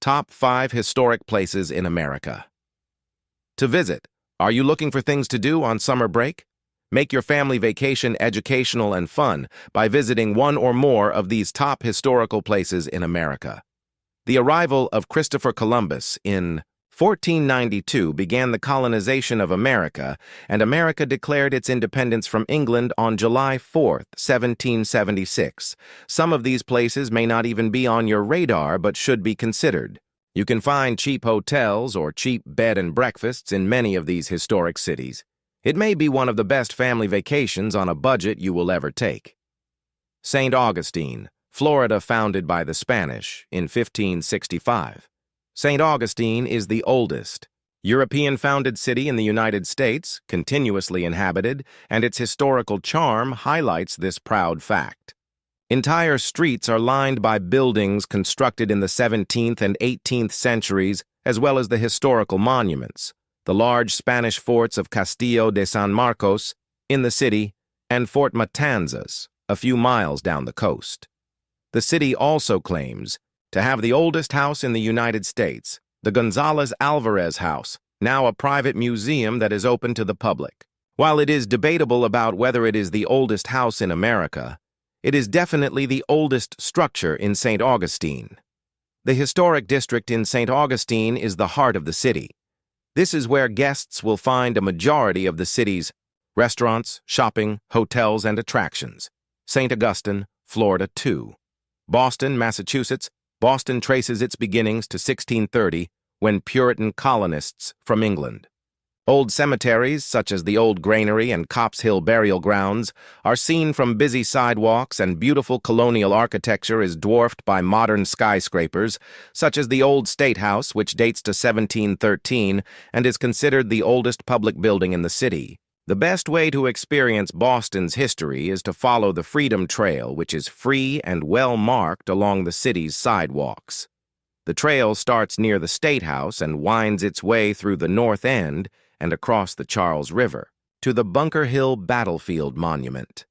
Top 5 Historic Places in America. To visit, are you looking for things to do on summer break? Make your family vacation educational and fun by visiting one or more of these top historical places in America. The arrival of Christopher Columbus in 1492 began the colonization of America, and America declared its independence from England on July 4, 1776. Some of these places may not even be on your radar but should be considered. You can find cheap hotels or cheap bed and breakfasts in many of these historic cities. It may be one of the best family vacations on a budget you will ever take. St. Augustine, Florida, founded by the Spanish in 1565. St. Augustine is the oldest European-founded city in the United States, continuously inhabited, and its historical charm highlights this proud fact. Entire streets are lined by buildings constructed in the 17th and 18th centuries, as well as the historical monuments, the large Spanish forts of Castillo de San Marcos in the city and Fort Matanzas, a few miles down the coast. The city also claims to have the oldest house in the United States, the Gonzalez-Alvarez House, now a private museum that is open to the public. While it is debatable about whether it is the oldest house in America, it is definitely the oldest structure in St. Augustine. The historic district in St. Augustine is the heart of the city. This is where guests will find a majority of the city's restaurants, shopping, hotels, and attractions. St. Augustine, Florida, 2. Boston, Massachusetts. Boston traces its beginnings to 1630, when Puritan colonists from England. Old cemeteries, such as the Old Granary and Copp's Hill Burial Grounds, are seen from busy sidewalks, and beautiful colonial architecture is dwarfed by modern skyscrapers, such as the Old State House, which dates to 1713 and is considered the oldest public building in the city. The best way to experience Boston's history is to follow the Freedom Trail, which is free and well marked along the city's sidewalks. The trail starts near the State House and winds its way through the North End and across the Charles River to the Bunker Hill Battlefield Monument.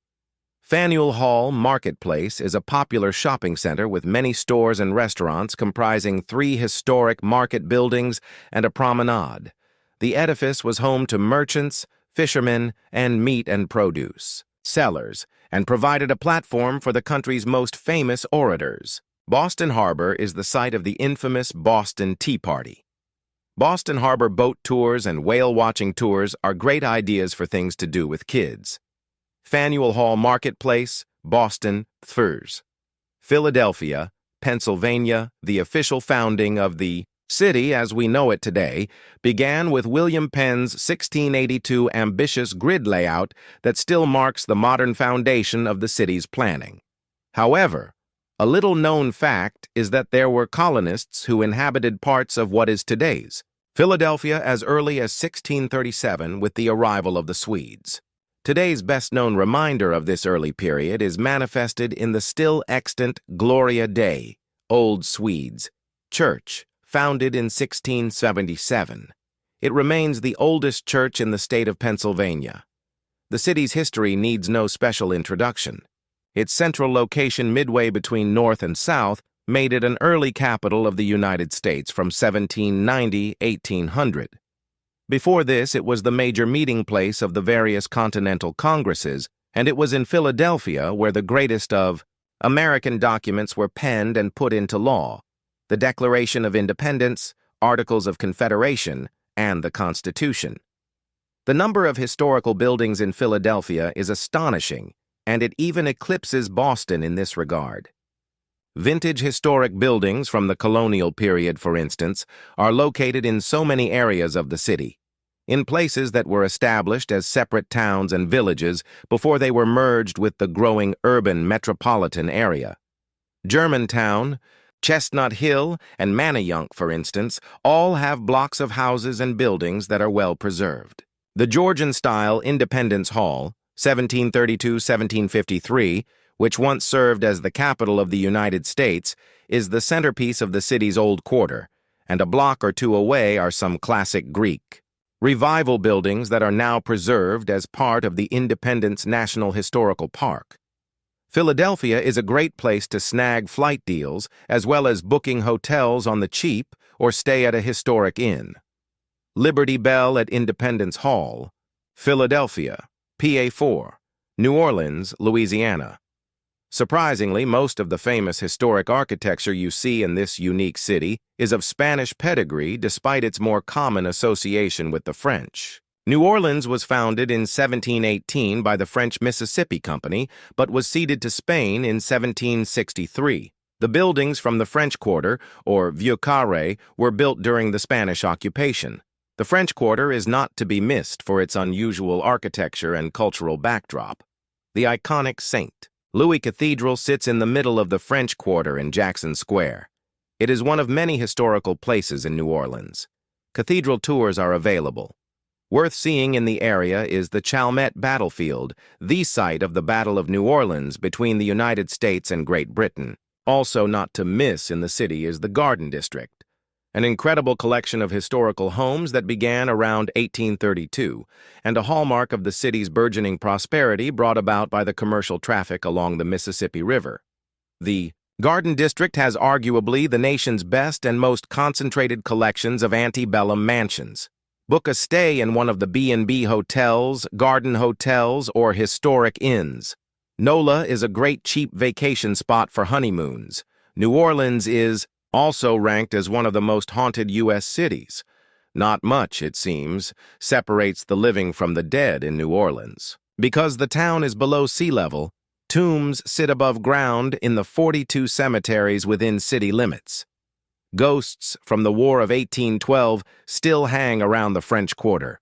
Faneuil Hall Marketplace is a popular shopping center with many stores and restaurants comprising 3 historic market buildings and a promenade. The edifice was home to merchants, fishermen, and meat and produce sellers, and provided a platform for the country's most famous orators. Boston Harbor is the site of the infamous Boston Tea Party. Boston Harbor boat tours and whale-watching tours are great ideas for things to do with kids. Faneuil Hall Marketplace, Boston, Thurs. Philadelphia, Pennsylvania, the official founding of the city as we know it today began with William Penn's 1682 ambitious grid layout that still marks the modern foundation of the city's planning. However, a little-known fact is that there were colonists who inhabited parts of what is today's Philadelphia as early as 1637 with the arrival of the Swedes. Today's best-known reminder of this early period is manifested in the still extant Gloria Dei, Old Swedes, church, founded in 1677. It remains the oldest church in the state of Pennsylvania. The city's history needs no special introduction. Its central location midway between north and south made it an early capital of the United States from 1790–1800. Before this, it was the major meeting place of the various continental congresses, and it was in Philadelphia where the greatest of American documents were penned and put into law: the Declaration of Independence, Articles of Confederation, and the Constitution. The number of historical buildings in Philadelphia is astonishing, and it even eclipses Boston in this regard. Vintage historic buildings from the colonial period, for instance, are located in so many areas of the city, in places that were established as separate towns and villages before they were merged with the growing urban metropolitan area. Germantown, Chestnut Hill, and Manayunk, for instance, all have blocks of houses and buildings that are well preserved. The Georgian-style Independence Hall, 1732–1753, which once served as the capital of the United States, is the centerpiece of the city's old quarter, and a block or two away are some classic Greek revival buildings that are now preserved as part of the Independence National Historical Park. Philadelphia is a great place to snag flight deals, as well as booking hotels on the cheap or stay at a historic inn. Liberty Bell at Independence Hall, Philadelphia, PA 4, New Orleans, Louisiana. Surprisingly, most of the famous historic architecture you see in this unique city is of Spanish pedigree despite its more common association with the French. New Orleans was founded in 1718 by the French Mississippi Company, but was ceded to Spain in 1763. The buildings from the French Quarter, or Vieux Carré, were built during the Spanish occupation. The French Quarter is not to be missed for its unusual architecture and cultural backdrop. The iconic St. Louis Cathedral sits in the middle of the French Quarter in Jackson Square. It is one of many historical places in New Orleans. Cathedral tours are available. Worth seeing in the area is the Chalmette Battlefield, the site of the Battle of New Orleans between the United States and Great Britain. Also not to miss in the city is the Garden District, an incredible collection of historical homes that began around 1832, and a hallmark of the city's burgeoning prosperity brought about by the commercial traffic along the Mississippi River. The Garden District has arguably the nation's best and most concentrated collections of antebellum mansions. Book a stay in one of the B&B hotels, garden hotels, or historic inns. NOLA is a great cheap vacation spot for honeymoons. New Orleans is also ranked as one of the most haunted U.S. cities. Not much, it seems, separates the living from the dead in New Orleans. Because the town is below sea level, tombs sit above ground in the 42 cemeteries within city limits. Ghosts from the War of 1812 still hang around the French Quarter.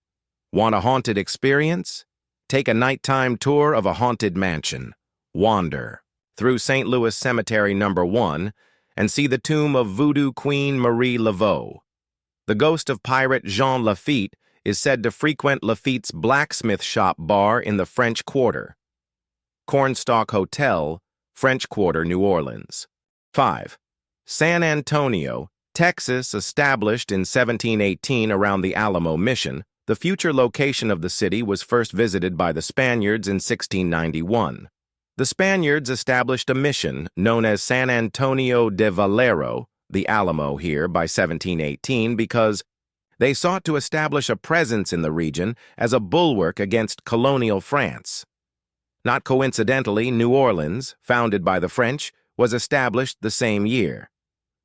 Want a haunted experience? Take a nighttime tour of a haunted mansion. Wander through St. Louis Cemetery No. 1 and see the tomb of Voodoo Queen Marie Laveau. The ghost of pirate Jean Lafitte is said to frequent Lafitte's blacksmith shop bar in the French Quarter. Cornstalk Hotel, French Quarter, New Orleans. 5. San Antonio, Texas, established in 1718 around the Alamo Mission. The future location of the city was first visited by the Spaniards in 1691. The Spaniards established a mission known as San Antonio de Valero, the Alamo here, by 1718 because they sought to establish a presence in the region as a bulwark against colonial France. Not coincidentally, New Orleans, founded by the French, was established the same year.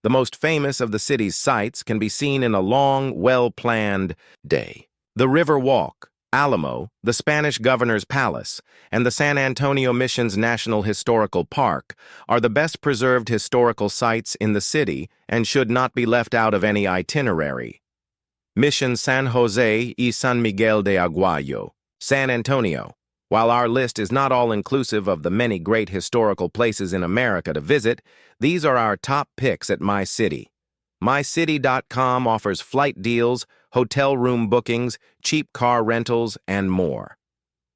The most famous of the city's sights can be seen in a long, well-planned day. The River Walk, Alamo, the Spanish Governor's Palace, and the San Antonio Mission's National Historical Park are the best preserved historical sites in the city and should not be left out of any itinerary. Mission San Jose y San Miguel de Aguayo, San Antonio. While our list is not all-inclusive of the many great historical places in America to visit, these are our top picks at My City. MyCity.com offers flight deals, hotel room bookings, cheap car rentals, and more.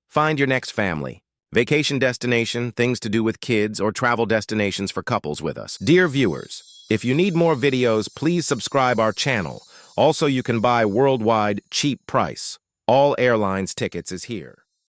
Find your next family, vacation destination, things to do with kids, or travel destinations for couples with us. Dear viewers, if you need more videos, please subscribe our channel. Also, you can buy worldwide cheap price. All airlines tickets is here.